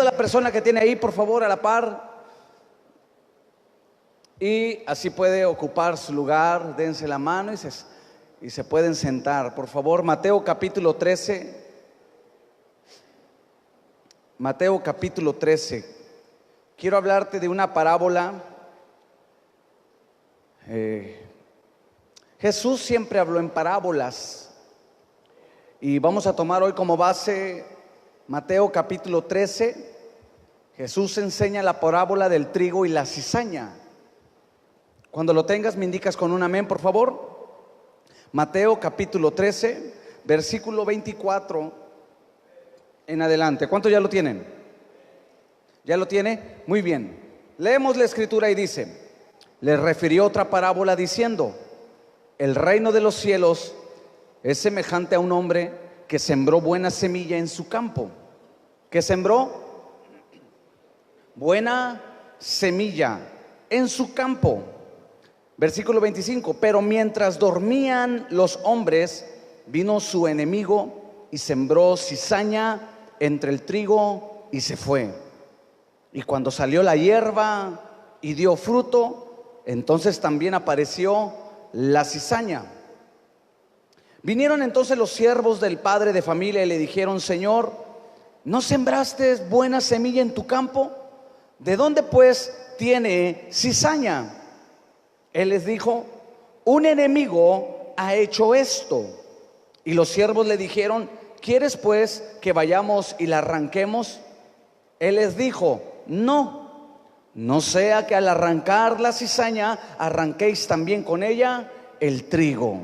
a la persona que tiene ahí, por favor, a la par. Y así puede ocupar su lugar. Dense la mano y se pueden sentar. Por favor, Mateo capítulo 13. Mateo capítulo 13. Quiero hablarte de una parábola. Jesús siempre habló en parábolas. Y vamos a tomar hoy como base Mateo capítulo 13. Jesús enseña la parábola del trigo y la cizaña. Cuando lo tengas me indicas con un amén, por favor. Mateo capítulo 13, versículo 24 en adelante. ¿Cuántos ya lo tienen? ¿Ya lo tiene? Muy bien. Leemos la escritura y dice: le refirió otra parábola diciendo: el reino de los cielos es semejante a un hombre que sembró buena semilla en su campo. ¿Qué sembró? Buena semilla en su campo. Versículo 25. Pero mientras dormían los hombres, vino su enemigo y sembró cizaña entre el trigo y se fue. Y cuando salió la hierba y dio fruto, entonces también apareció la cizaña. Vinieron entonces los siervos del padre de familia y le dijeron: Señor, ¿no sembraste buena semilla en tu campo? ¿De dónde pues tiene cizaña? Él les dijo: un enemigo ha hecho esto. Y los siervos le dijeron: ¿quieres pues que vayamos y la arranquemos? Él les dijo: no sea que al arrancar la cizaña arranquéis también con ella el trigo.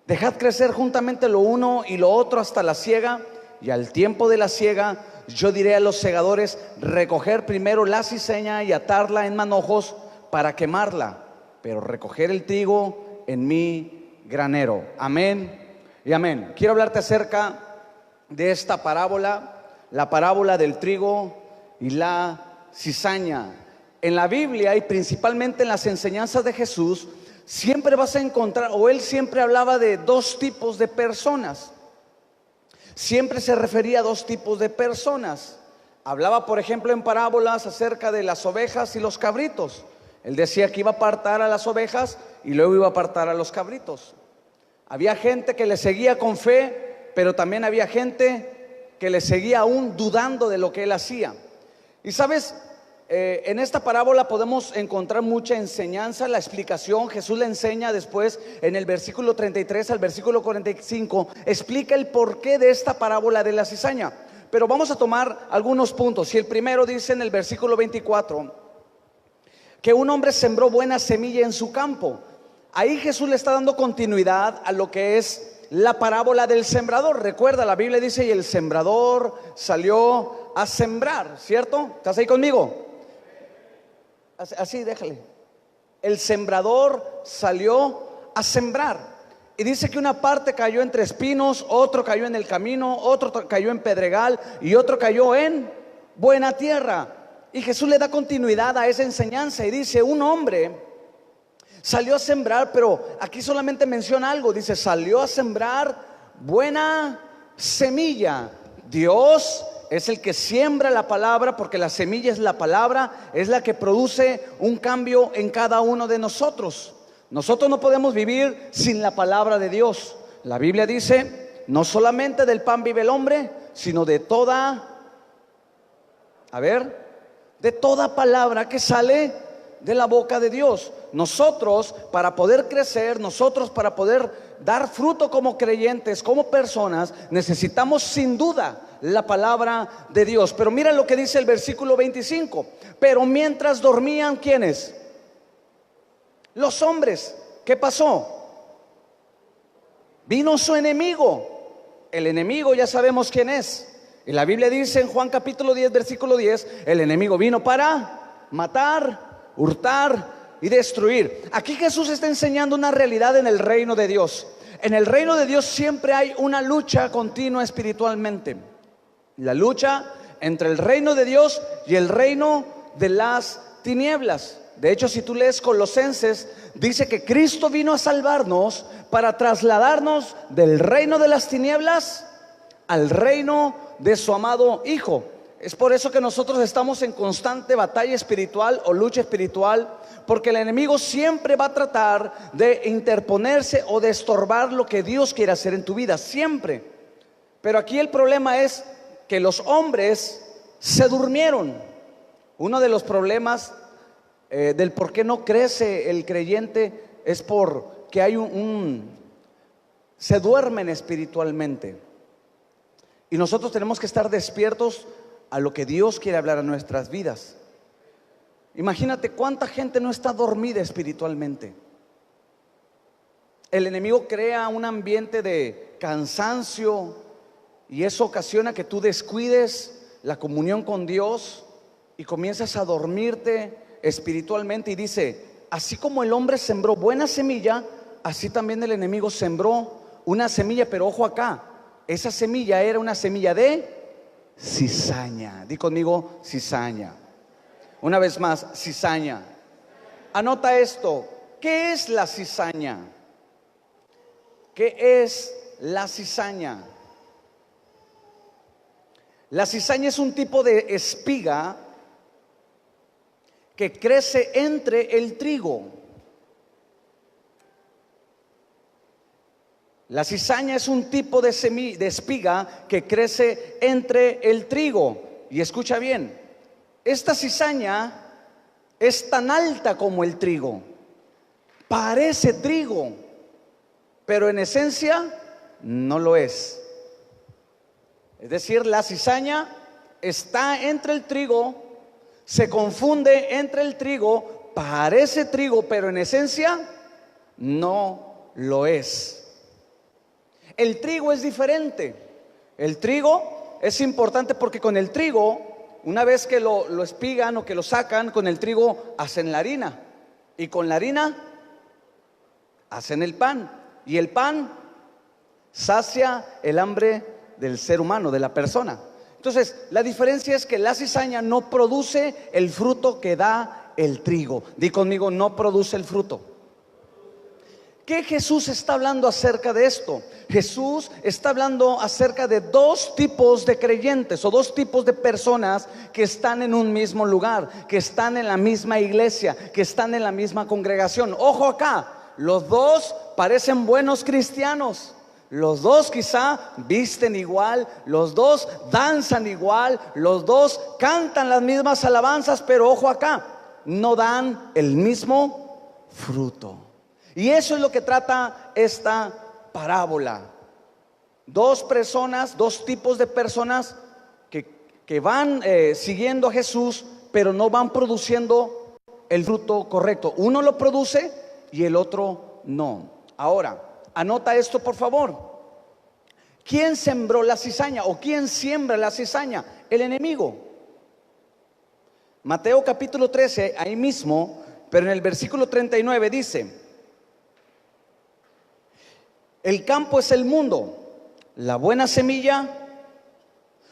Dejad crecer juntamente lo uno y lo otro hasta la siega, y al tiempo de la siega yo diré a los segadores: recoger primero la cizaña y atarla en manojos para quemarla, pero recoger el trigo en mi granero. Amén y amén. Quiero hablarte acerca de esta parábola, la parábola del trigo y la cizaña. En la Biblia y principalmente en las enseñanzas de Jesús, siempre vas a encontrar, o él siempre hablaba de dos tipos de personas. Siempre se refería a dos tipos de personas. Hablaba, por ejemplo, en parábolas acerca de las ovejas y los cabritos. Él decía que iba a apartar a las ovejas y luego iba a apartar a los cabritos. Había gente que le seguía con fe, pero también había gente que le seguía aún dudando de lo que él hacía. Y sabes, en esta parábola podemos encontrar mucha enseñanza, la explicación. Jesús le enseña después en el versículo 33 al versículo 45, explica el porqué de esta parábola de la cizaña. Pero vamos a tomar algunos puntos. Y el primero dice en el versículo 24 que un hombre sembró buena semilla en su campo. Ahí Jesús le está dando continuidad a lo que es la parábola del sembrador. Recuerda, la Biblia dice: y el sembrador salió a sembrar, ¿cierto? ¿Estás ahí conmigo? Así, déjale. El sembrador salió a sembrar. Y dice que una parte cayó entre espinos, otro cayó en el camino, otro cayó en pedregal y otro cayó en buena tierra. Y Jesús le da continuidad a esa enseñanza y dice: un hombre salió a sembrar, pero aquí solamente menciona algo. Dice: salió a sembrar buena semilla. Dios es el que siembra la palabra, porque la semilla es la palabra, es la que produce un cambio en cada uno de nosotros. Nosotros no podemos vivir sin la palabra de Dios. La Biblia dice: no solamente del pan vive el hombre, sino de toda, de toda palabra que sale de la boca de Dios. Nosotros, para poder crecer, nosotros para poder dar fruto como creyentes, como personas, necesitamos sin duda la palabra de Dios. Pero mira lo que dice el versículo 25. Pero mientras dormían, ¿quiénes? Los hombres. ¿Qué pasó? Vino su enemigo. El enemigo ya sabemos quién es. Y la Biblia dice en Juan capítulo 10 versículo 10: el enemigo vino para matar, hurtar y destruir. Aquí Jesús está enseñando una realidad en el reino de Dios. En el reino de Dios siempre hay una lucha continua espiritualmente. La lucha entre el reino de Dios y el reino de las tinieblas. De hecho, si tú lees Colosenses, dice que Cristo vino a salvarnos para trasladarnos del reino de las tinieblas al reino de su amado Hijo. Es por eso que nosotros estamos en constante batalla espiritual o lucha espiritual, porque el enemigo siempre va a tratar de interponerse o de estorbar lo que Dios quiere hacer en tu vida, siempre. Pero aquí el problema es que los hombres se durmieron. Uno de los problemas del por qué no crece el creyente es porque hay se duermen espiritualmente. Y nosotros tenemos que estar despiertos a lo que Dios quiere hablar a nuestras vidas. Imagínate cuánta gente no está dormida espiritualmente. El enemigo crea un ambiente de cansancio y eso ocasiona que tú descuides la comunión con Dios y comienzas a dormirte espiritualmente. Y dice, así como el hombre sembró buena semilla, así también el enemigo sembró una semilla, pero ojo acá, esa semilla era una semilla de cizaña. Di conmigo, cizaña. Una vez más, cizaña. Anota esto, ¿qué es la cizaña? ¿Qué es la cizaña? La cizaña es un tipo de espiga que crece entre el trigo. La cizaña es un tipo de espiga que crece entre el trigo. Y escucha bien, esta cizaña es tan alta como el trigo. Parece trigo, pero en esencia no lo es. Es decir, la cizaña está entre el trigo, se confunde entre el trigo, parece trigo, pero en esencia no lo es. El trigo es diferente. El trigo es importante porque con el trigo, una vez que lo espigan o que lo sacan, con el trigo hacen la harina. Y con la harina hacen el pan. Y el pan sacia el hambre del ser humano, de la persona. Entonces, la diferencia es que la cizaña no produce el fruto que da el trigo. Di conmigo, no produce el fruto. ¿Qué Jesús está hablando acerca de esto? Jesús está hablando acerca de dos tipos de creyentes o dos tipos de personas que están en un mismo lugar, que están en la misma iglesia, que están en la misma congregación. Ojo acá, los dos parecen buenos cristianos. Los dos quizá visten igual, los dos danzan igual, los dos cantan las mismas alabanzas, pero ojo acá, no dan el mismo fruto. Y eso es lo que trata esta parábola. Dos personas, dos tipos de personas que van siguiendo a Jesús, pero no van produciendo el fruto correcto. Uno lo produce y el otro no. Ahora, anota esto por favor. ¿Quién sembró la cizaña o quién siembra la cizaña? El enemigo. Mateo capítulo 13, ahí mismo, pero en el versículo 39 dice: el campo es el mundo, la buena semilla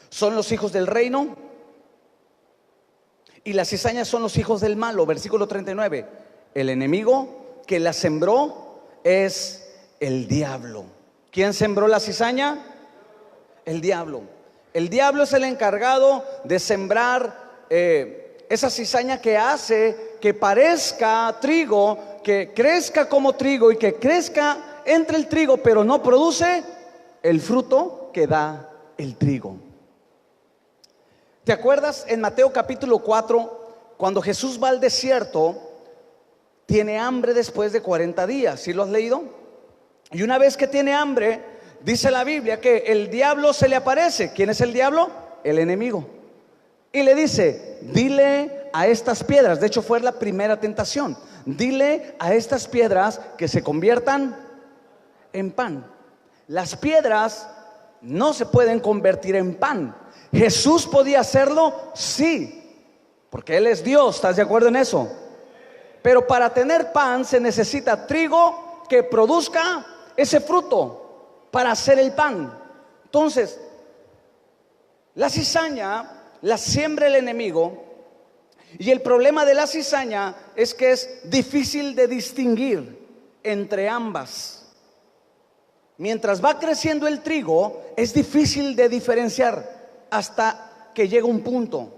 son los hijos del reino y las cizañas son los hijos del malo. Versículo 39, el enemigo que la sembró es el diablo. ¿Quién sembró la cizaña? El diablo. El diablo es el encargado de sembrar esa cizaña que hace que parezca trigo, que crezca como trigo y que crezca entre el trigo, pero no produce el fruto que da el trigo. ¿Te acuerdas en Mateo capítulo 4, cuando Jesús va al desierto, tiene hambre después de 40 días? ¿Sí lo has leído? Y una vez que tiene hambre, dice la Biblia que el diablo se le aparece. ¿Quién es el diablo? El enemigo. Y le dice, dile a estas piedras, de hecho fue la primera tentación, dile a estas piedras que se conviertan en pan. Las piedras no se pueden convertir en pan. ¿Jesús podía hacerlo? Sí, porque Él es Dios, ¿estás de acuerdo en eso? Pero para tener pan se necesita trigo que produzca ese fruto para hacer el pan. Entonces, la cizaña la siembra el enemigo, y el problema de la cizaña es que es difícil de distinguir entre ambas. Mientras va creciendo el trigo, es difícil de diferenciar hasta que llega un punto.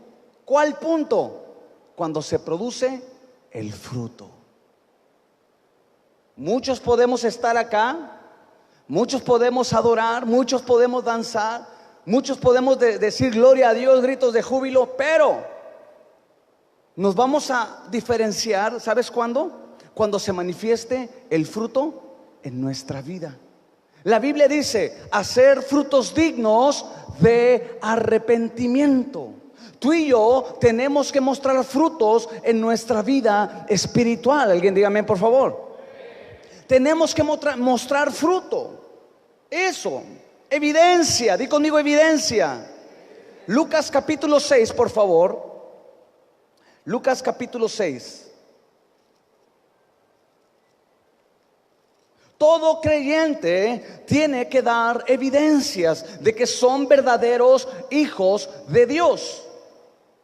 ¿Cuál punto? Cuando se produce el fruto. Muchos podemos estar acá, muchos podemos adorar, muchos podemos danzar, muchos podemos decir gloria a Dios, gritos de júbilo, pero nos vamos a diferenciar, ¿sabes cuándo? Cuando se manifieste el fruto en nuestra vida. La Biblia dice, hacer frutos dignos de arrepentimiento. Tú y yo tenemos que mostrar frutos en nuestra vida espiritual. Alguien dígame por favor. Tenemos que mostrar fruto. Eso, evidencia, di conmigo evidencia. Lucas capítulo 6, por favor. Lucas capítulo 6. Todo creyente tiene que dar evidencias de que son verdaderos hijos de Dios.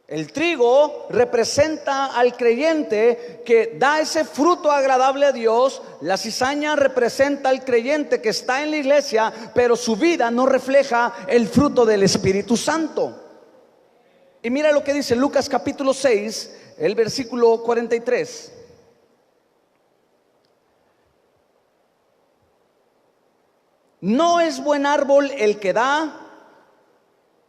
El trigo representa al creyente que da ese fruto agradable a Dios. La cizaña representa al creyente que está en la iglesia, pero su vida no refleja el fruto del Espíritu Santo. Y mira lo que dice Lucas capítulo 6, el versículo 43. No es buen árbol el que da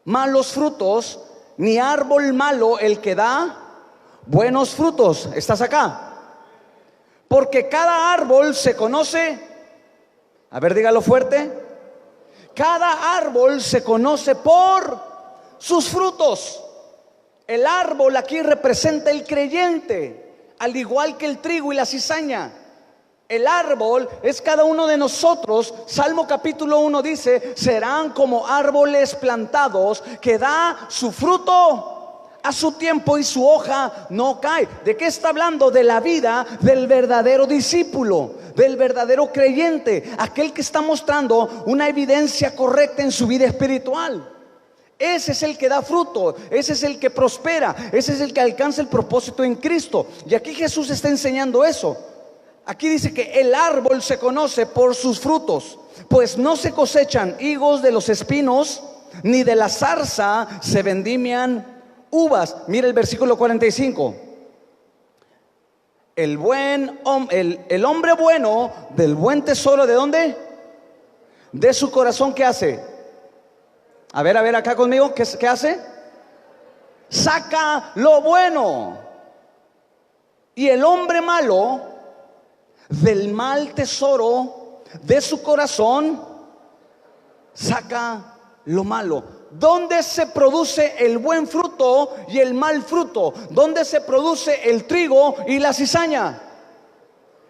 malos frutos, ni árbol malo el que da buenos frutos. ¿Estás acá? Porque cada árbol se conoce. A ver, dígalo fuerte. Cada árbol se conoce por sus frutos. El árbol aquí representa el creyente, al igual que el trigo y la cizaña. El árbol es cada uno de nosotros. Salmo capítulo 1 dice, serán como árboles plantados que da su fruto a su tiempo y su hoja no cae. ¿De qué está hablando? De la vida del verdadero discípulo, del verdadero creyente, aquel que está mostrando una evidencia correcta en su vida espiritual. Ese es el que da fruto, ese es el que prospera, ese es el que alcanza el propósito en Cristo. Y aquí Jesús está enseñando eso. Aquí dice que el árbol se conoce por sus frutos, pues no se cosechan higos de los espinos, ni de la zarza se vendimian uvas. Mira el versículo 45. El hombre bueno del buen tesoro, ¿de dónde? De su corazón. ¿Qué hace? A ver acá conmigo, ¿qué hace? Saca lo bueno. Y el hombre malo del mal tesoro de su corazón saca lo malo. ¿Dónde se produce el buen fruto y el mal fruto? ¿Dónde se produce el trigo y la cizaña?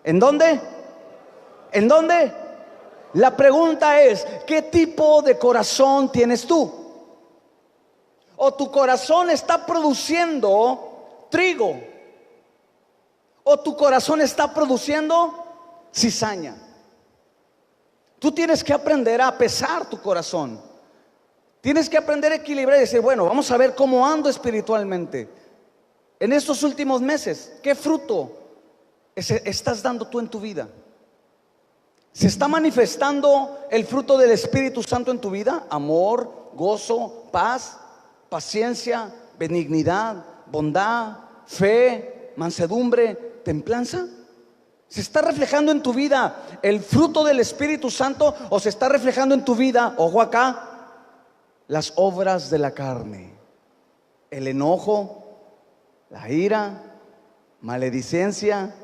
¿En dónde? ¿En dónde? La pregunta es, ¿qué tipo de corazón tienes tú? ¿O tu corazón está produciendo trigo? ¿O tu corazón está produciendo cizaña? Tú tienes que aprender a pesar tu corazón. Tienes que aprender a equilibrar y decir, bueno, vamos a ver cómo ando espiritualmente. En estos últimos meses, ¿qué fruto estás dando tú en tu vida? ¿Se está manifestando el fruto del Espíritu Santo en tu vida? Amor, gozo, paz, paciencia, benignidad, bondad, fe, mansedumbre, templanza. ¿Se está reflejando en tu vida el fruto del Espíritu Santo o se está reflejando en tu vida, ojo acá, las obras de la carne? El enojo, la ira, maledicencia,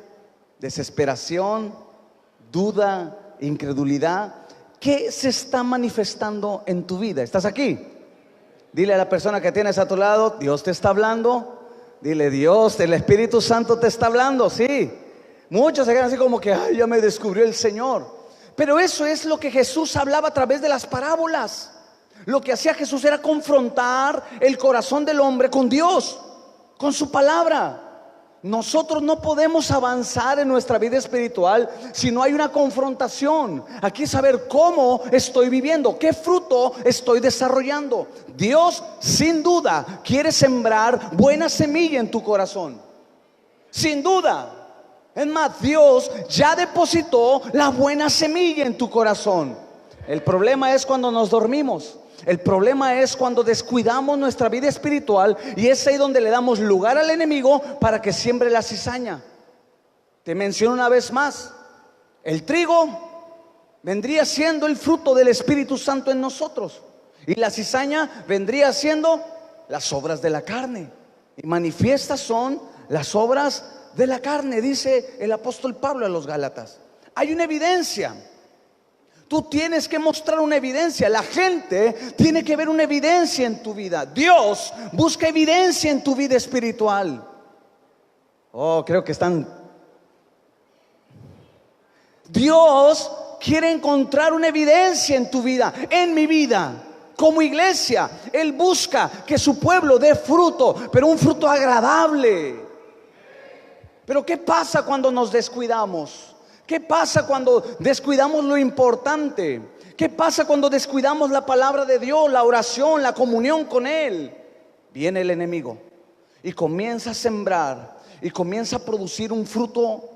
desesperación, duda, incredulidad. ¿Qué se está manifestando en tu vida? ¿Estás aquí? Dile a la persona que tienes a tu lado, Dios te está hablando. Dile, Dios, el Espíritu Santo te está hablando. Sí, muchos se quedan así como que, ay, ya me descubrió el Señor. Pero eso es lo que Jesús hablaba a través de las parábolas. Lo que hacía Jesús era confrontar el corazón del hombre con Dios, con su palabra. Nosotros no podemos avanzar en nuestra vida espiritual si no hay una confrontación. Aquí es saber cómo estoy viviendo, qué fruto estoy desarrollando. Dios sin duda quiere sembrar buena semilla en tu corazón. Sin duda. Es más, Dios ya depositó la buena semilla en tu corazón. El problema es cuando nos dormimos. El problema es cuando descuidamos nuestra vida espiritual, y es ahí donde le damos lugar al enemigo para que siembre la cizaña. Te menciono una vez más, el trigo vendría siendo el fruto del Espíritu Santo en nosotros, y la cizaña vendría siendo las obras de la carne. Y manifiestas son las obras de la carne, dice el apóstol Pablo a los Gálatas. Hay una evidencia. Tú tienes que mostrar una evidencia. La gente tiene que ver una evidencia en tu vida. Dios busca evidencia en tu vida espiritual. Oh, creo que están. Dios quiere encontrar una evidencia en tu vida, en mi vida. Como iglesia, Él busca que su pueblo dé fruto, pero un fruto agradable. Pero ¿qué pasa cuando nos descuidamos? ¿Qué pasa cuando descuidamos lo importante? ¿Qué pasa cuando descuidamos la palabra de Dios, la oración, la comunión con Él? Viene el enemigo y comienza a sembrar y comienza a producir un fruto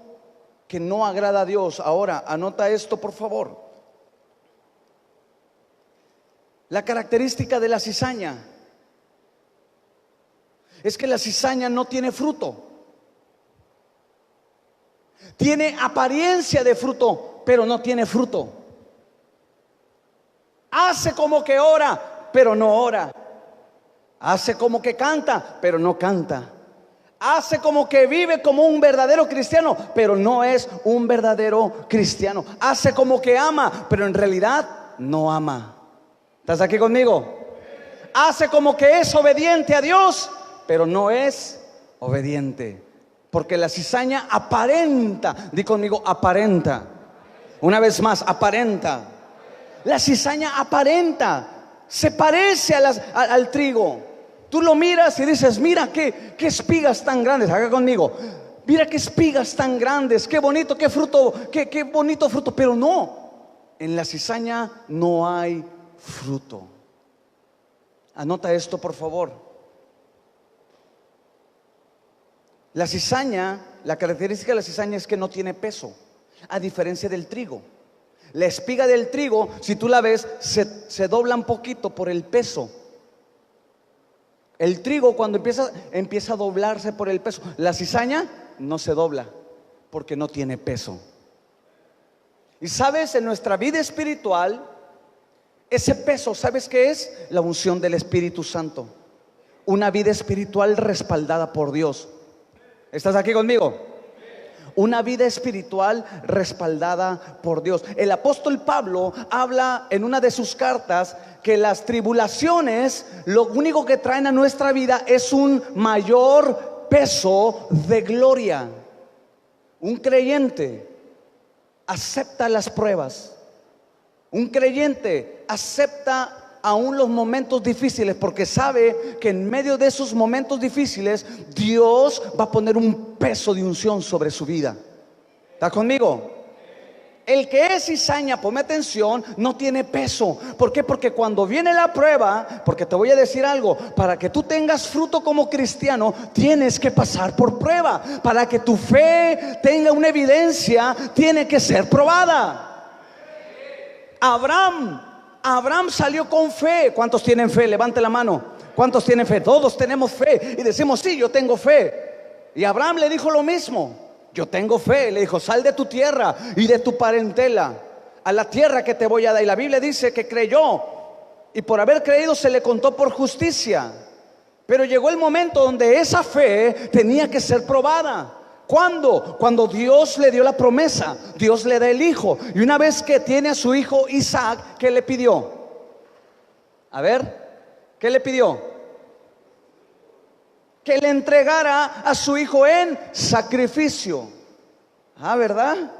que no agrada a Dios. Ahora, anota esto, por favor. La característica de la cizaña es que la cizaña no tiene fruto. Tiene apariencia de fruto, pero no tiene fruto. Hace como que ora, pero no ora. Hace como que canta, pero no canta. Hace como que vive como un verdadero cristiano, pero no es un verdadero cristiano. Hace como que ama, pero en realidad no ama. ¿Estás aquí conmigo? Hace como que es obediente a Dios, pero no es obediente. Porque la cizaña aparenta. Di conmigo, aparenta. Una vez más, aparenta. La cizaña aparenta. Se parece al trigo. Tú lo miras y dices, mira qué espigas tan grandes. Haga conmigo. Mira qué espigas tan grandes. Qué bonito, qué fruto, qué bonito fruto. Pero no, en la cizaña no hay fruto. Anota esto, por favor. La cizaña, la característica de la cizaña es que no tiene peso, a diferencia del trigo. La espiga del trigo, si tú la ves, se dobla un poquito por el peso. El trigo cuando empieza a doblarse por el peso. La cizaña no se dobla porque no tiene peso. Y sabes, en nuestra vida espiritual, ese peso, ¿sabes qué es? La unción del Espíritu Santo. Una vida espiritual respaldada por Dios. ¿Estás aquí conmigo? Una vida espiritual respaldada por Dios. El apóstol Pablo habla en una de sus cartas que las tribulaciones lo único que traen a nuestra vida es un mayor peso de gloria. Un creyente acepta las pruebas. Un creyente acepta aún los momentos difíciles, porque sabe que en medio de esos momentos difíciles Dios va a poner un peso de unción sobre su vida. ¿Está conmigo? El que es cizaña, ponme atención, no tiene peso. ¿Por qué? Porque cuando viene la prueba, porque te voy a decir algo, para que tú tengas fruto como cristiano, tienes que pasar por prueba. Para que tu fe tenga una evidencia, tiene que ser probada. Abraham salió con fe. ¿Cuántos tienen fe? Levante la mano. ¿Cuántos tienen fe? Todos tenemos fe y decimos, sí, yo tengo fe. Y Abraham le dijo lo mismo. Yo tengo fe. Le dijo, sal de tu tierra y de tu parentela a la tierra que te voy a dar. Y la Biblia dice que creyó, y por haber creído se le contó por justicia. Pero llegó el momento donde esa fe tenía que ser probada. ¿Cuándo? Cuando Dios le dio la promesa, Dios le da el hijo. Y una vez que tiene a su hijo Isaac, ¿qué le pidió? A ver, ¿qué le pidió? Que le entregara a su hijo en sacrificio. Ah, ¿verdad?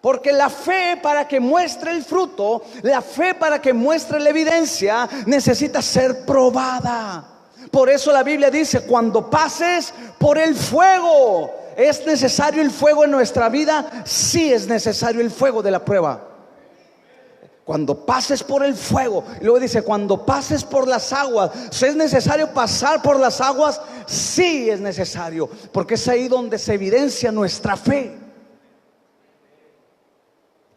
Porque la fe, para que muestre el fruto, la fe para que muestre la evidencia, necesita ser probada. Por eso la Biblia dice, cuando pases por el fuego. ¿Es necesario el fuego en nuestra vida? Sí, es necesario el fuego de la prueba. Cuando pases por el fuego. Y luego dice, cuando pases por las aguas. ¿Es necesario pasar por las aguas? Sí, es necesario, porque es ahí donde se evidencia nuestra fe.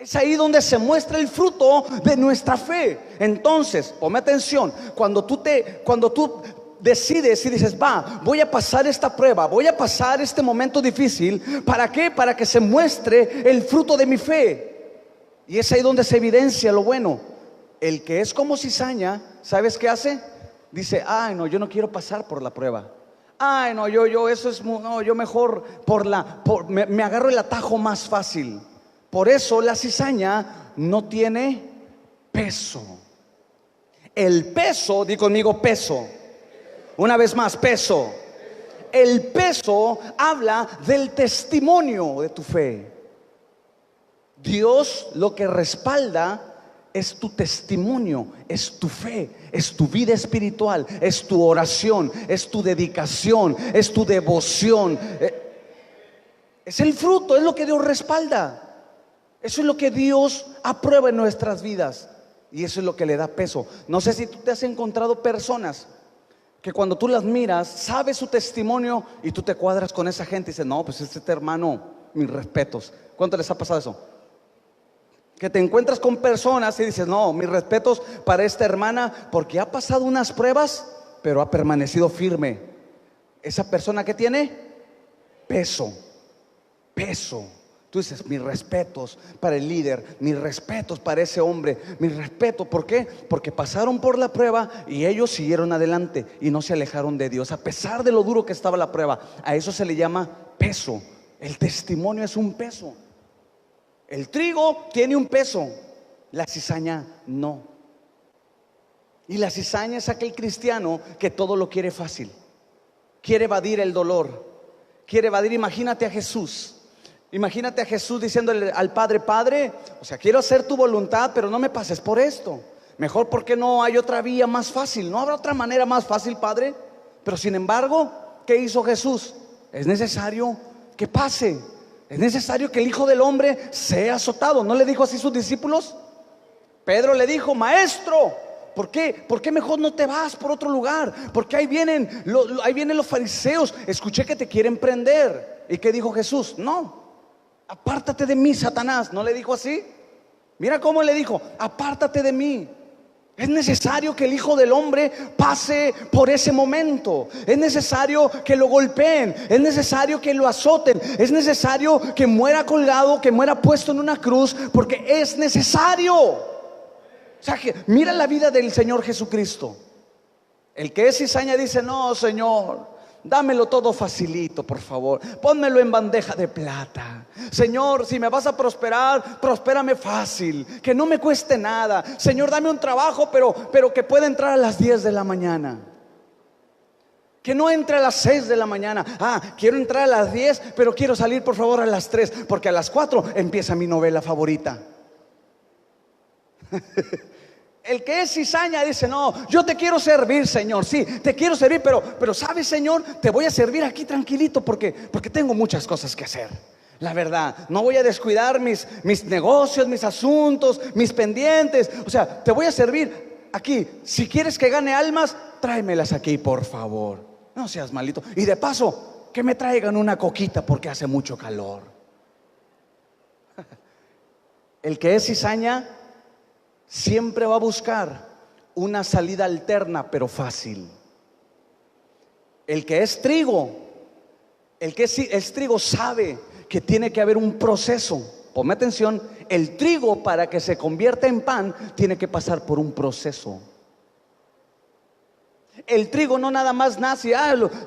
Es ahí donde se muestra el fruto de nuestra fe. Entonces, ponme atención, cuando tú decides y dices, voy a pasar esta prueba, voy a pasar este momento difícil, ¿para qué? Para que se muestre el fruto de mi fe. Y es ahí donde se evidencia lo bueno. El que es como cizaña, ¿sabes qué hace? Dice, ay no, yo no quiero pasar por la prueba. Ay no, yo mejor me agarro el atajo más fácil. Por eso la cizaña no tiene peso. El peso, di conmigo peso. Una vez más, peso. El peso habla del testimonio de tu fe. Dios lo que respalda es tu testimonio, es tu fe, es tu vida espiritual, es tu oración, es tu dedicación, es tu devoción. Es el fruto, es lo que Dios respalda. Eso es lo que Dios aprueba en nuestras vidas. Y eso es lo que le da peso. No sé si tú te has encontrado personas que cuando tú las miras, sabes su testimonio y tú te cuadras con esa gente y dices, no, pues este hermano, mis respetos. ¿Cuánto les ha pasado eso? Que te encuentras con personas y dices, no, mis respetos para esta hermana, porque ha pasado unas pruebas, pero ha permanecido firme. Esa persona que tiene peso. Tú dices, mis respetos para el líder, mis respetos para ese hombre, mis respetos. ¿Por qué? Porque pasaron por la prueba y ellos siguieron adelante y no se alejaron de Dios, a pesar de lo duro que estaba la prueba. A eso se le llama peso. El testimonio es un peso. El trigo tiene un peso, la cizaña no. Y la cizaña es aquel cristiano que todo lo quiere fácil, quiere evadir el dolor, quiere evadir. Imagínate a Jesús diciéndole al Padre, Padre, o sea, quiero hacer tu voluntad, pero no me pases por esto. Mejor, porque no hay otra vía más fácil, no habrá otra manera más fácil, Padre. Pero sin embargo, ¿qué hizo Jesús? Es necesario que pase. Es necesario que el Hijo del Hombre sea azotado. ¿No le dijo así a sus discípulos? Pedro le dijo, Maestro, ¿por qué mejor no te vas por otro lugar? Porque ahí vienen los fariseos. Escuché que te quieren prender. ¿Y qué dijo Jesús? No, apártate de mí, Satanás. ¿No le dijo así? Mira cómo le dijo, apártate de mí. Es necesario que el Hijo del Hombre pase por ese momento. Es necesario que lo golpeen. Es necesario que lo azoten. Es necesario que muera colgado, que muera puesto en una cruz, porque es necesario. O sea, que mira la vida del Señor Jesucristo. El que es cizaña dice, no, Señor, dámelo todo facilito, por favor. Pónmelo en bandeja de plata. Señor, si me vas a prosperar, prospérame fácil, que no me cueste nada. Señor, dame un trabajo, pero que pueda entrar a las 10 de la mañana. Que no entre a las 6 de la mañana. Quiero entrar a las 10, pero quiero salir por favor a las 3, porque a las 4 empieza mi novela favorita. El que es cizaña dice, no, yo te quiero servir, Señor. Sí, te quiero servir, pero ¿sabes, Señor? Te voy a servir aquí tranquilito porque tengo muchas cosas que hacer. La verdad, no voy a descuidar mis negocios, mis asuntos, mis pendientes. O sea, te voy a servir aquí. Si quieres que gane almas, tráemelas aquí, por favor. No seas malito. Y de paso, que me traigan una coquita porque hace mucho calor. El que es cizaña siempre va a buscar una salida alterna, pero fácil. El que es trigo, sabe que tiene que haber un proceso. Ponme atención, el trigo, para que se convierta en pan, tiene que pasar por un proceso. El trigo no nada más nace,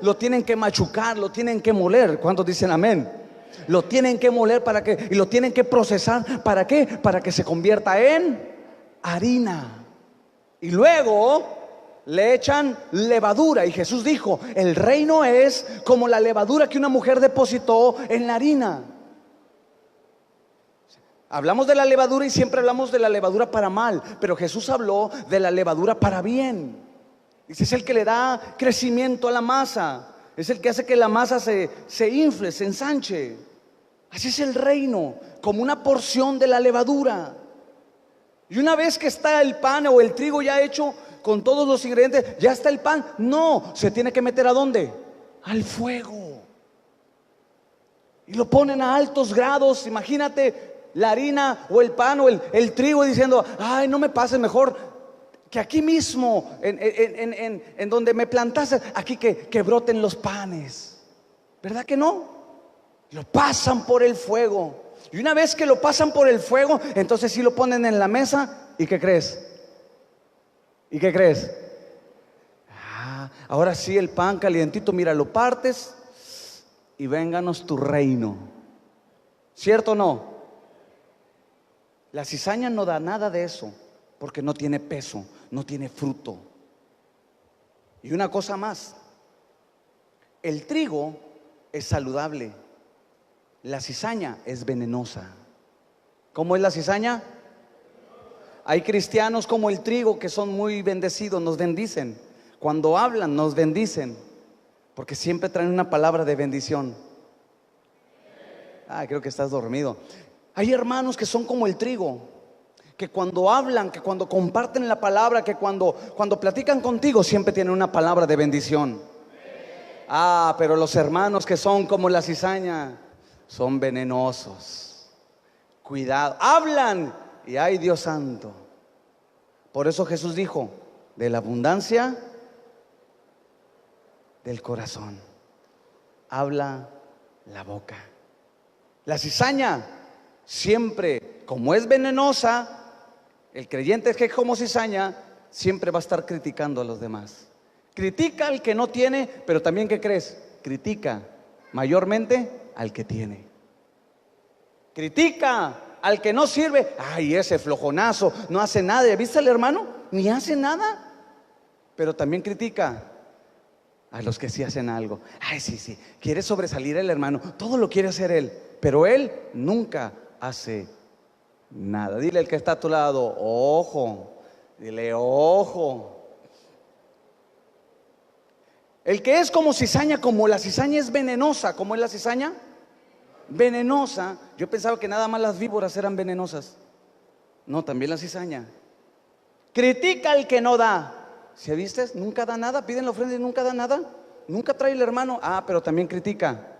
lo tienen que machucar, lo tienen que moler. ¿Cuántos dicen amén? Lo tienen que moler y lo tienen que procesar. ¿Para qué? Para que se convierta en harina. Y luego le echan levadura. Y Jesús dijo, el reino es como la levadura que una mujer depositó en la harina. Hablamos de la levadura y siempre hablamos de la levadura para mal, pero Jesús habló de la levadura para bien. Dice, es el que le da crecimiento a la masa, es el que hace que la masa se infle, se ensanche. Así es el reino, como una porción de la levadura. Y una vez que está el pan o el trigo ya hecho con todos los ingredientes, ya está el pan. No, se tiene que meter ¿a dónde? Al fuego. Y lo ponen a altos grados. Imagínate la harina o el pan o el trigo diciendo, ay, no me pases, mejor que aquí mismo, en donde me plantaste, aquí que broten los panes. ¿Verdad que no? Lo pasan por el fuego. Y una vez que lo pasan por el fuego, entonces sí lo ponen en la mesa. ¿Y qué crees? ¿Y qué crees? Ahora sí, el pan calientito, mira, lo partes y vénganos tu reino. ¿Cierto o no? La cizaña no da nada de eso, porque no tiene peso, no tiene fruto. Y una cosa más, el trigo es saludable, la cizaña es venenosa. ¿Cómo es la cizaña? Hay cristianos como el trigo que son muy bendecidos, nos bendicen. Cuando hablan nos bendicen, porque siempre traen una palabra de bendición. Creo que estás dormido. Hay hermanos que son como el trigo, que cuando hablan, que cuando comparten la palabra, que cuando platican contigo, siempre tienen una palabra de bendición. Pero los hermanos que son como la cizaña son venenosos. Cuidado, hablan y ay, Dios santo. Por eso Jesús dijo, de la abundancia del corazón habla la boca. La cizaña siempre, como es venenosa, el creyente que es como cizaña siempre va a estar criticando a los demás. Critica al que no tiene, pero también, ¿qué crees? Critica mayormente al que tiene. Critica al que no sirve. Ay, ese flojonazo no hace nada. ¿Viste al hermano? Ni hace nada. Pero también critica a los que sí hacen algo. Ay, sí, quiere sobresalir el hermano, todo lo quiere hacer él, pero él nunca hace nada. Dile al que está a tu lado, ojo. Dile, ojo. El que es como cizaña, como la cizaña es venenosa. ¿Cómo es la cizaña? Venenosa. Yo pensaba que nada más las víboras eran venenosas. No, también la cizaña. Critica al que no da. ¿Se viste? Nunca da nada, piden la ofrenda y nunca da nada. Nunca trae el hermano. Pero también critica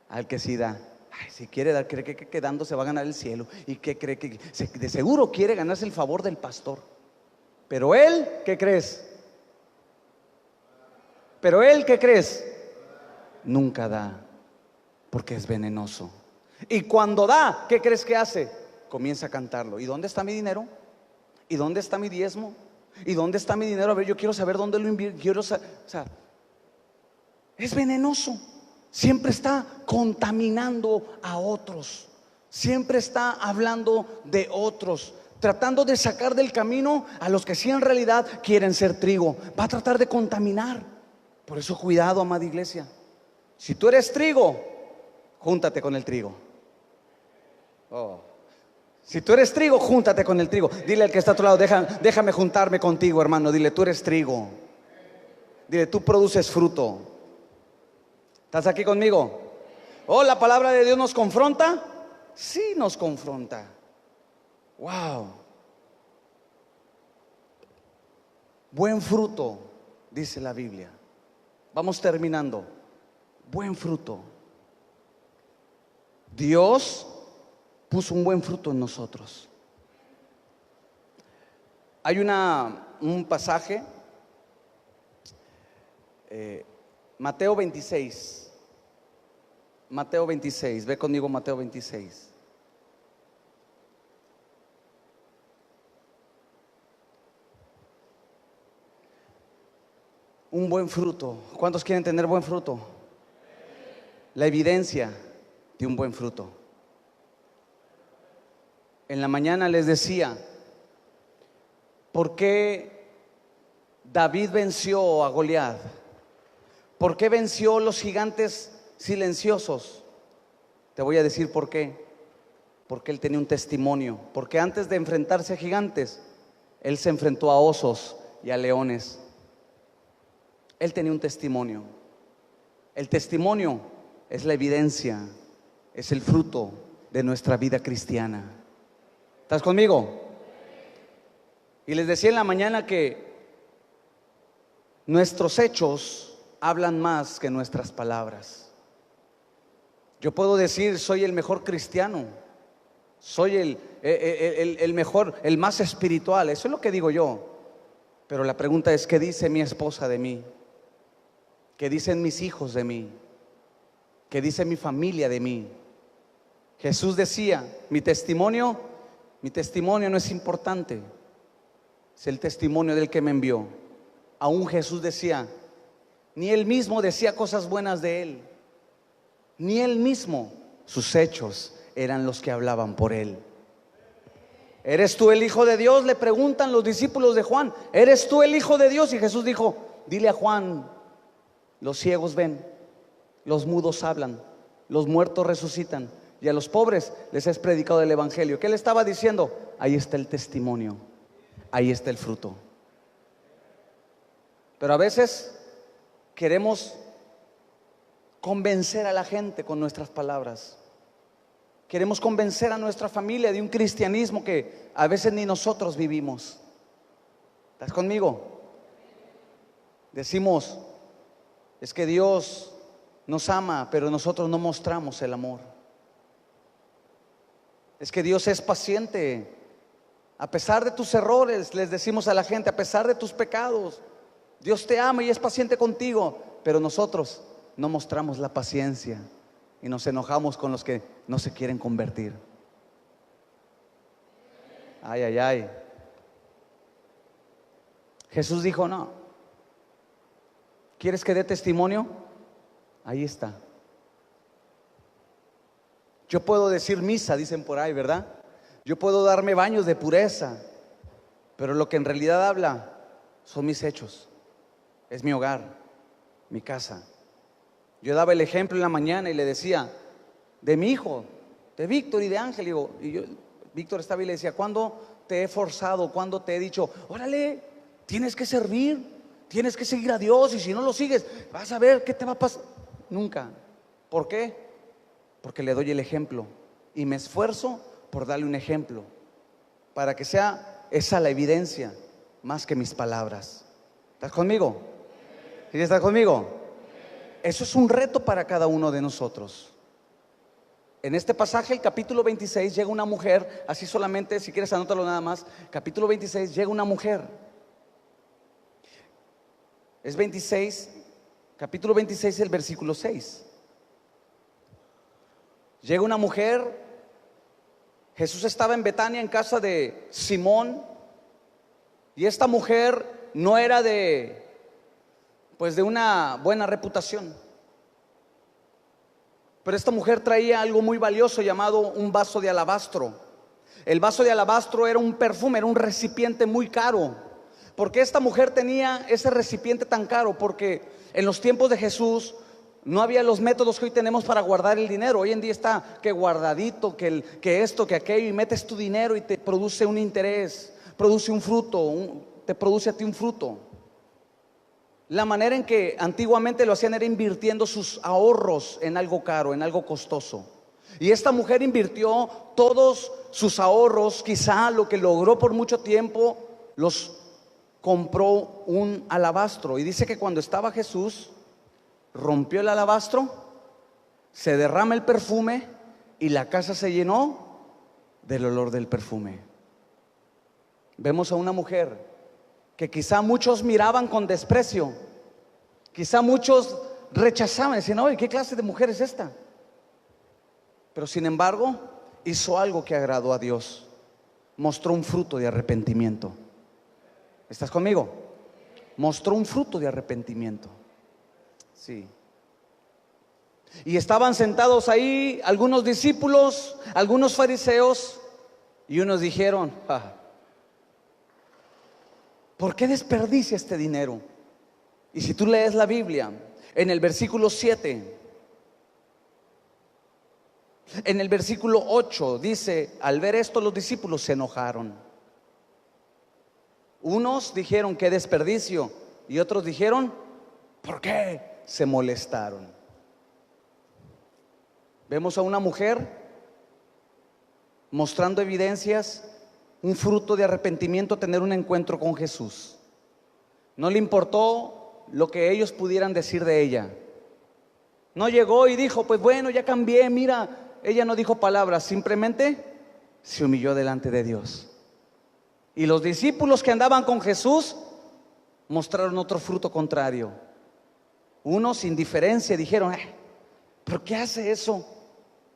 al que sí da. Ay, si quiere dar, cree que dando se va a ganar el cielo. Y que cree que de seguro quiere ganarse el favor del pastor. Pero él, ¿qué crees? Pero él, ¿qué crees? Nunca da, porque es venenoso. Y cuando da, ¿qué crees que hace? Comienza a cantarlo. ¿Y dónde está mi dinero? ¿Y dónde está mi diezmo? ¿Y dónde está mi dinero? A ver, yo quiero saber dónde lo invierto. Es venenoso. Siempre está contaminando a otros. Siempre está hablando de otros, tratando de sacar del camino a los que sí en realidad quieren ser trigo. Va a tratar de contaminar. Por eso cuidado, amada iglesia. Si tú eres trigo, júntate con el trigo. Si tú eres trigo, júntate con el trigo. Dile al que está a tu lado, déjame juntarme contigo, hermano. Dile, tú eres trigo. Dile, tú produces fruto. ¿Estás aquí conmigo? ¿La palabra de Dios nos confronta? Sí, nos confronta. Wow. Buen fruto, dice la Biblia. Vamos terminando. Buen fruto. Dios puso un buen fruto en nosotros. Hay un pasaje, Mateo 26. Mateo 26, ve conmigo Mateo 26. Un buen fruto. ¿Cuántos quieren tener buen fruto? La evidencia de un buen fruto. En la mañana les decía, ¿por qué David venció a Goliat? ¿Por qué venció los gigantes silenciosos? Te voy a decir por qué. Porque él tenía un testimonio. Porque antes de enfrentarse a gigantes, él se enfrentó a osos y a leones. Él tenía un testimonio. El testimonio es la evidencia, es el fruto de nuestra vida cristiana. ¿Estás conmigo? Y les decía en la mañana que nuestros hechos hablan más que nuestras palabras. Yo puedo decir, soy el mejor cristiano, soy el mejor, el más espiritual. Eso es lo que digo yo. Pero la pregunta es, ¿qué dice mi esposa de mí? ¿Qué dicen mis hijos de mí? ¿Qué dice mi familia de mí? Jesús decía, mi testimonio no es importante, es el testimonio del que me envió. Aún Jesús decía, ni él mismo decía cosas buenas de él, ni él mismo, sus hechos eran los que hablaban por él. ¿Eres tú el Hijo de Dios?, le preguntan los discípulos de Juan. ¿Eres tú el Hijo de Dios? Y Jesús dijo, dile a Juan, los ciegos ven, los mudos hablan, los muertos resucitan, y a los pobres les es predicado el evangelio. ¿Qué le estaba diciendo? Ahí está el testimonio, ahí está el fruto. Pero a veces queremos convencer a la gente con nuestras palabras. Queremos convencer a nuestra familia de un cristianismo que a veces ni nosotros vivimos. ¿Estás conmigo? Decimos, es que Dios nos ama, pero nosotros no mostramos el amor. Es que Dios es paciente. A pesar de tus errores, les decimos a la gente, a pesar de tus pecados, Dios te ama y es paciente contigo, pero nosotros no mostramos la paciencia y nos enojamos con los que no se quieren convertir. Ay, ay, ay. Jesús dijo, no. ¿Quieres que dé testimonio? Ahí está. Yo puedo decir misa, dicen por ahí, ¿verdad? Yo puedo darme baños de pureza, pero lo que en realidad habla son mis hechos. Es mi hogar, mi casa. Yo daba el ejemplo en la mañana y le decía de mi hijo, de Víctor y de Ángel. Víctor estaba y le decía, ¿cuándo te he forzado? ¿Cuándo te he dicho, órale, tienes que servir, tienes que seguir a Dios, y si no lo sigues, vas a ver qué te va a pasar? Nunca. ¿Por qué? Porque le doy el ejemplo y me esfuerzo por darle un ejemplo para que sea esa la evidencia más que mis palabras. ¿Estás conmigo? ¿Sí estás conmigo? Eso es un reto para cada uno de nosotros. En este pasaje, el capítulo 26, llega una mujer, así solamente, si quieres anótalo nada más. Capítulo 26, llega una mujer. Es 26, capítulo 26, el versículo 6. Llega una mujer. Jesús estaba en Betania, en casa de Simón, y esta mujer no era de una buena reputación. Pero esta mujer traía algo muy valioso llamado un vaso de alabastro. El vaso de alabastro era un perfume, era un recipiente muy caro. ¿Por qué esta mujer tenía ese recipiente tan caro? Porque en los tiempos de Jesús no había los métodos que hoy tenemos para guardar el dinero. Hoy en día está que guardadito, que esto, que aquello, y metes tu dinero y te produce un interés, produce un fruto, te produce a ti un fruto. La manera en que antiguamente lo hacían era invirtiendo sus ahorros en algo caro, en algo costoso. Y esta mujer invirtió todos sus ahorros, quizá lo que logró por mucho tiempo, los compró un alabastro. Y dice que cuando estaba Jesús, rompió el alabastro, se derrama el perfume y la casa se llenó del olor del perfume. Vemos a una mujer que quizá muchos miraban con desprecio, quizá muchos rechazaban, decían, oye, ¿qué clase de mujer es esta? Pero sin embargo, hizo algo que agradó a Dios, mostró un fruto de arrepentimiento. ¿Estás conmigo? Mostró un fruto de arrepentimiento. Sí. Y estaban sentados ahí algunos discípulos, algunos fariseos, y unos dijeron, ¿por qué desperdicia este dinero? Y si tú lees la Biblia, en el versículo 7, en el versículo 8 dice, al ver esto los discípulos se enojaron. Unos dijeron, qué desperdicio, y otros dijeron, ¿por qué? Se molestaron. Vemos a una mujer mostrando evidencias, un fruto de arrepentimiento, tener un encuentro con Jesús. No le importó lo que ellos pudieran decir de ella. No llegó y dijo, pues bueno, ya cambié, mira. Ella no dijo palabras, simplemente se humilló delante de Dios. Y los discípulos que andaban con Jesús mostraron otro fruto contrario. Unos, indiferencia, dijeron: ¿por qué hace eso?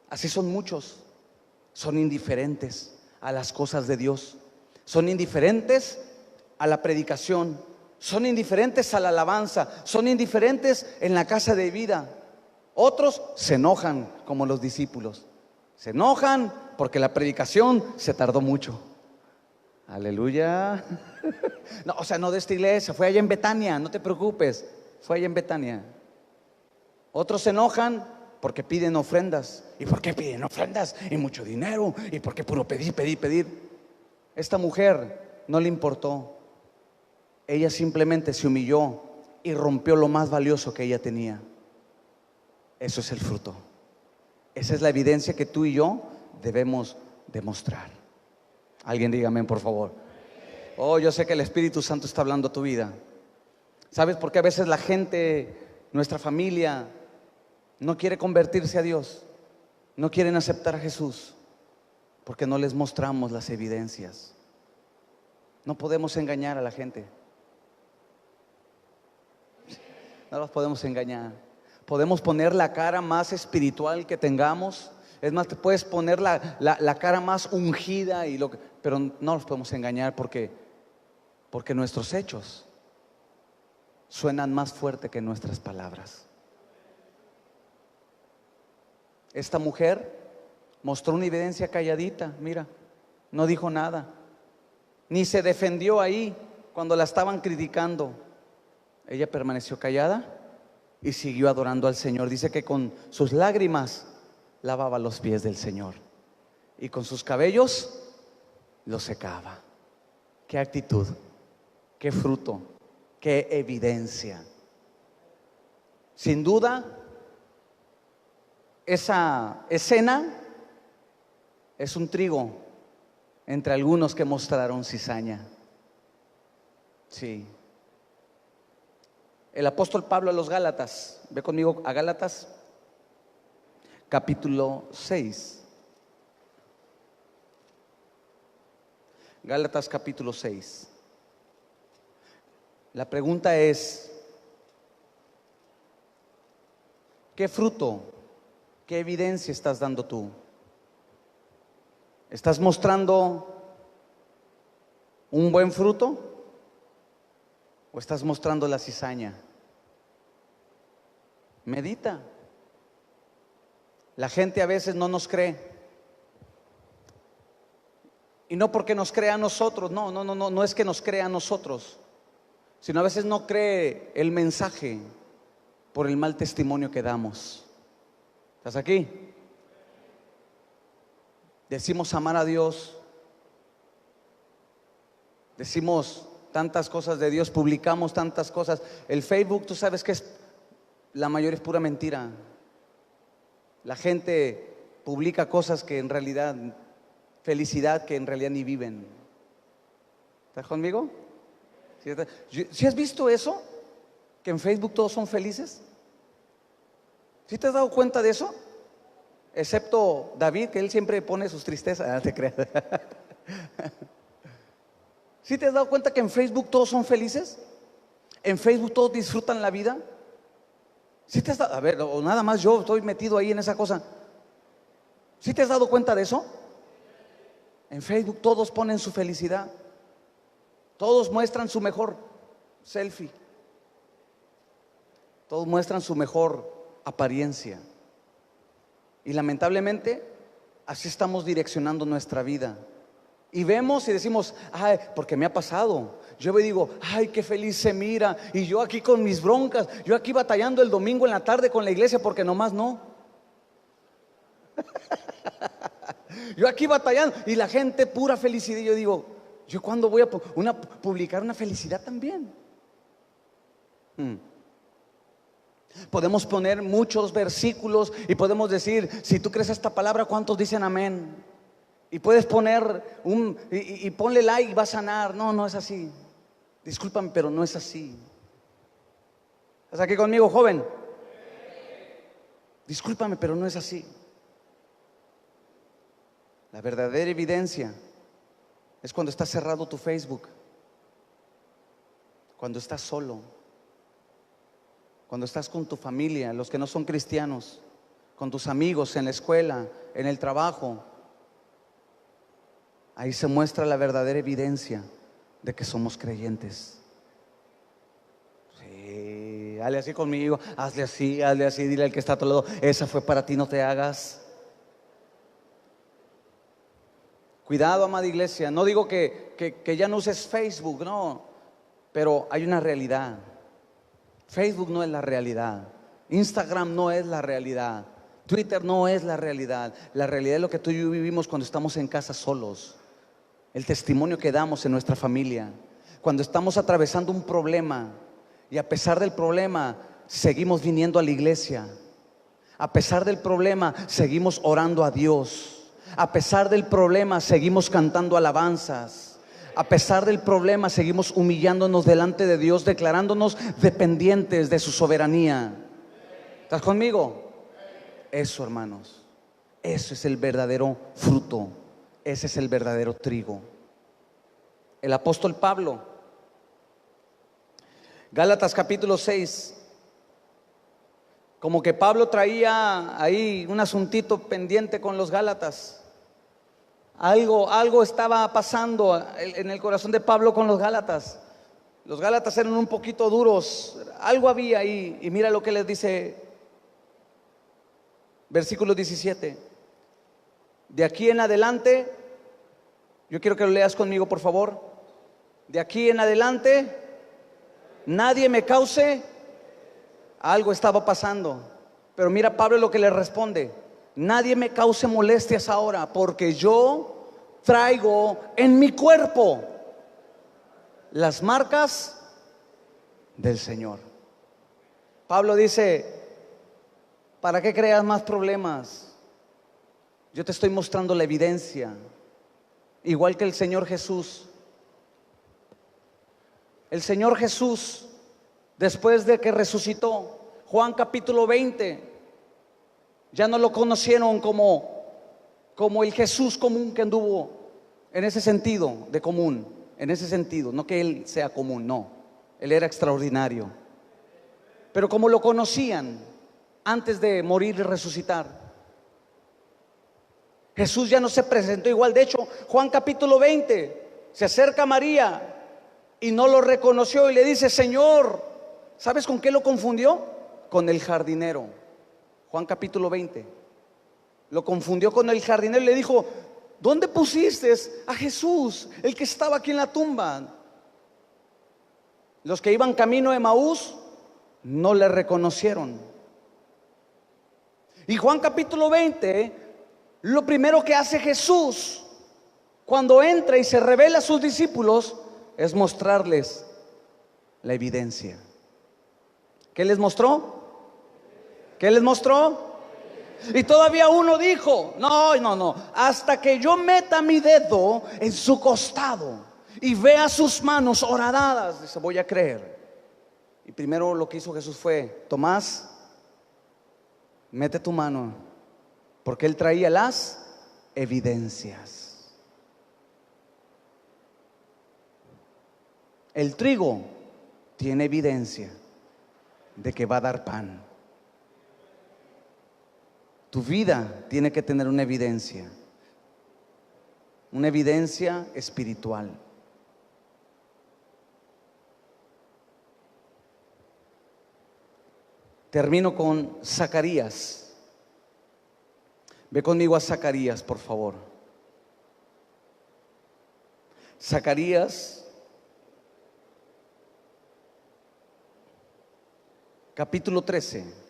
Así son muchos. Son indiferentes a las cosas de Dios. Son indiferentes a la predicación. Son indiferentes a la alabanza. Son indiferentes en la casa de vida. Otros se enojan, como los discípulos. Se enojan porque la predicación se tardó mucho. Aleluya. No, o sea, no de esta iglesia, fue allá en Betania, no te preocupes, fue allá en Betania. Otros se enojan porque piden ofrendas. ¿Y por qué piden ofrendas? Y mucho dinero. ¿Y por qué puro pedir, pedir, pedir? Esta mujer no le importó. Ella simplemente se humilló y rompió lo más valioso que ella tenía. Eso es el fruto. Esa es la evidencia que tú y yo debemos demostrar. Alguien dígame, por favor. Oh, yo sé que el Espíritu Santo está hablando a tu vida. ¿Sabes por qué a veces la gente, nuestra familia, no quiere convertirse a Dios? No quieren aceptar a Jesús porque no les mostramos las evidencias. No podemos engañar a la gente. No los podemos engañar. Podemos poner la cara más espiritual que tengamos. Es más, te puedes poner la cara más ungida pero no los podemos engañar porque nuestros hechos suenan más fuerte que nuestras palabras. Esta mujer mostró una evidencia calladita, mira, no dijo nada, ni se defendió ahí cuando la estaban criticando. Ella permaneció callada y siguió adorando al Señor. Dice que con sus lágrimas lavaba los pies del Señor y con sus cabellos los secaba. Qué actitud, qué fruto, qué evidencia. Sin duda, esa escena es un trigo entre algunos que mostraron cizaña. Sí. El apóstol Pablo a los Gálatas, ve conmigo a Gálatas capítulo 6. Gálatas capítulo 6. La pregunta es: ¿qué fruto, qué evidencia estás dando tú? ¿Estás mostrando un buen fruto o estás mostrando la cizaña? Medita. La gente a veces no nos cree. Y no porque nos crea a nosotros, no es que nos crea a nosotros, sino a veces no cree el mensaje por el mal testimonio que damos. ¿Estás aquí? Decimos amar a Dios, decimos tantas cosas de Dios, publicamos tantas cosas. El Facebook, tú sabes que la mayoría es pura mentira. La gente publica cosas que en realidad, felicidad que en realidad ni viven. ¿Estás conmigo? ¿Sí has visto eso? Que en Facebook todos son felices. ¿Sí te has dado cuenta de eso? Excepto David, que él siempre pone sus tristezas. Ah, te creas. ¿Sí te has dado cuenta que en Facebook todos son felices? ¿En Facebook todos disfrutan la vida? ¿Sí te has dado, a ver, o nada más yo estoy metido ahí en esa cosa? ¿Sí te has dado cuenta de eso? En Facebook todos ponen su felicidad. Todos muestran su mejor selfie. Todos muestran su mejor apariencia. Y lamentablemente así estamos direccionando nuestra vida. Y vemos y decimos: ay, porque me ha pasado. Yo me digo: ay, qué feliz se mira. Y yo aquí con mis broncas, yo aquí batallando el domingo en la tarde con la iglesia porque nomás no. Yo aquí batallando y la gente pura felicidad. Y yo digo: ¿yo cuándo voy a publicar una felicidad también? Podemos poner muchos versículos y podemos decir: si tú crees esta palabra, ¿cuántos dicen amén? Y puedes poner y ponle like y va a sanar. No es así. Discúlpame, pero no es así. ¿Estás aquí conmigo, joven? Discúlpame, pero no es así. La verdadera evidencia es cuando está cerrado tu Facebook, cuando estás solo, cuando estás con tu familia, los que no son cristianos, con tus amigos en la escuela, en el trabajo. Ahí se muestra la verdadera evidencia de que somos creyentes. Sí, hazle así conmigo, hazle así, dile al que está a tu lado, esa fue para ti, no te hagas. Cuidado, amada iglesia, no digo que ya no uses Facebook, no, pero hay una realidad. Facebook no es la realidad, Instagram no es la realidad, Twitter no es la realidad. La realidad es lo que tú y yo vivimos cuando estamos en casa solos, el testimonio que damos en nuestra familia, cuando estamos atravesando un problema y a pesar del problema seguimos viniendo a la iglesia, a pesar del problema seguimos orando a Dios, a pesar del problema seguimos cantando alabanzas, a pesar del problema seguimos humillándonos delante de Dios, declarándonos dependientes de su soberanía. ¿Estás conmigo? Eso, hermanos, eso es el verdadero fruto, ese es el verdadero trigo. El apóstol Pablo, Gálatas capítulo 6, como que Pablo traía ahí un asuntito pendiente con los Gálatas. Algo estaba pasando en el corazón de Pablo con los Gálatas. Los Gálatas eran un poquito duros, algo había ahí. Y mira lo que les dice, versículo 17. De aquí en adelante, yo quiero que lo leas conmigo, por favor. De aquí en adelante, nadie me cause. Algo estaba pasando, pero mira Pablo lo que le responde: nadie me cause molestias ahora, porque yo traigo en mi cuerpo las marcas del Señor. Pablo dice: ¿para qué creas más problemas? Yo te estoy mostrando la evidencia, igual que el Señor Jesús. El Señor Jesús, después de que resucitó, Juan capítulo 20, ya no lo conocieron como el Jesús común que anduvo, en ese sentido de común, en ese sentido, no que Él sea común, no, Él era extraordinario. Pero como lo conocían antes de morir y resucitar, Jesús ya no se presentó igual. De hecho, Juan capítulo 20, se acerca a María y no lo reconoció y le dice: Señor. ¿Sabes con qué lo confundió? Con el jardinero. Juan capítulo 20. Lo confundió con el jardinero y le dijo: ¿dónde pusiste a Jesús, el que estaba aquí en la tumba? Los que iban camino de Emaús no le reconocieron. Y Juan capítulo 20, lo primero que hace Jesús cuando entra y se revela a sus discípulos es mostrarles la evidencia. ¿Qué les mostró? ¿Qué les mostró? Y todavía uno dijo: no, hasta que yo meta mi dedo en su costado y vea sus manos horadadas, dice, voy a creer. Y primero lo que hizo Jesús fue: Tomás, mete tu mano, porque él traía las evidencias. El trigo tiene evidencia de que va a dar pan. Tu vida tiene que tener una evidencia espiritual. Termino con Zacarías. Ve conmigo a Zacarías, por favor. Zacarías capítulo 13.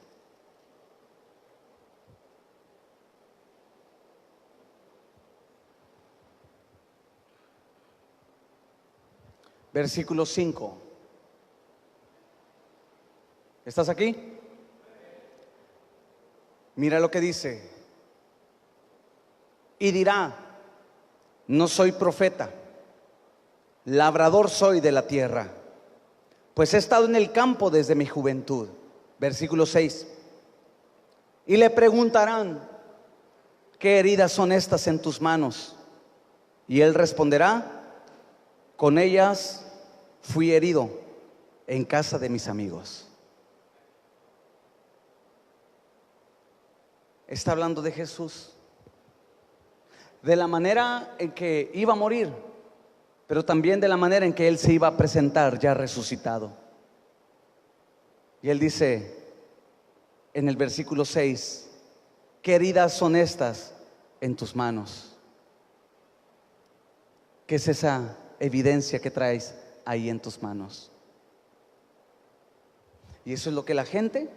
Versículo 5. ¿Estás aquí? Mira lo que dice. Y dirá: no soy profeta, labrador soy de la tierra, pues he estado en el campo desde mi juventud. Versículo 6. Y le preguntarán: ¿qué heridas son estas en tus manos? Y él responderá, con ellas fui herido en casa de mis amigos. Está hablando de Jesús, de la manera en que iba a morir, pero también de la manera en que él se iba a presentar ya resucitado. Y él dice en el versículo 6, ¿qué heridas son estas en tus manos? ¿Qué es esa evidencia que traes ahí en tus manos? Y eso es lo que la gente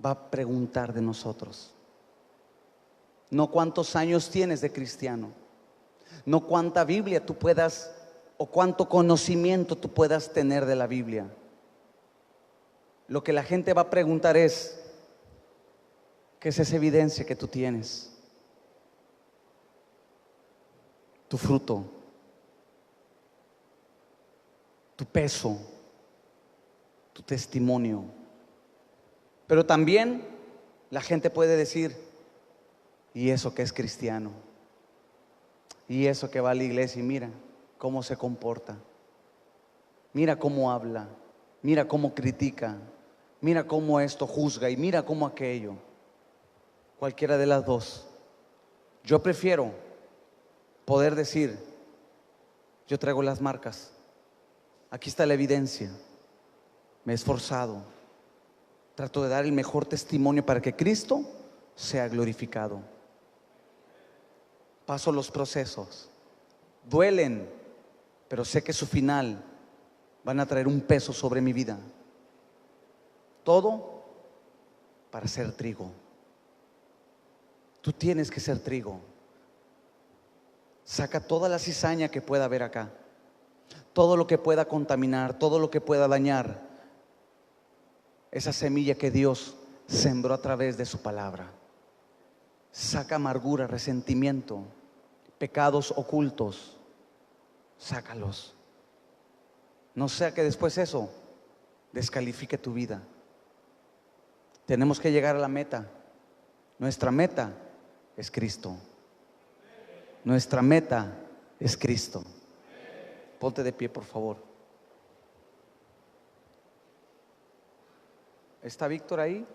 va a preguntar de nosotros. No cuántos años tienes de cristiano, no cuánta Biblia tú puedas o cuánto conocimiento tú puedas tener de la Biblia. Lo que la gente va a preguntar es, ¿qué es esa evidencia que tú tienes? Tu fruto, tu peso, tu testimonio. Pero también la gente puede decir, ¿y eso que es cristiano? ¿Y eso que va a la iglesia y mira cómo se comporta? Mira cómo habla, mira cómo critica, mira cómo esto juzga y mira cómo aquello. Cualquiera de las dos. Yo prefiero poder decir, yo traigo las marcas, aquí está la evidencia, me he esforzado, trato de dar el mejor testimonio para que Cristo sea glorificado. Paso los procesos, duelen, pero sé que su final van a traer un peso sobre mi vida. Todo para ser trigo. Tú tienes que ser trigo. Saca toda la cizaña que pueda haber acá, todo lo que pueda contaminar, todo lo que pueda dañar esa semilla que Dios sembró a través de su palabra. Saca amargura, resentimiento, pecados ocultos, sácalos. No sea que después eso descalifique tu vida. Tenemos que llegar a la meta. Nuestra meta es Cristo. Nuestra meta es Cristo. Ponte de pie, por favor. ¿Está Víctor ahí?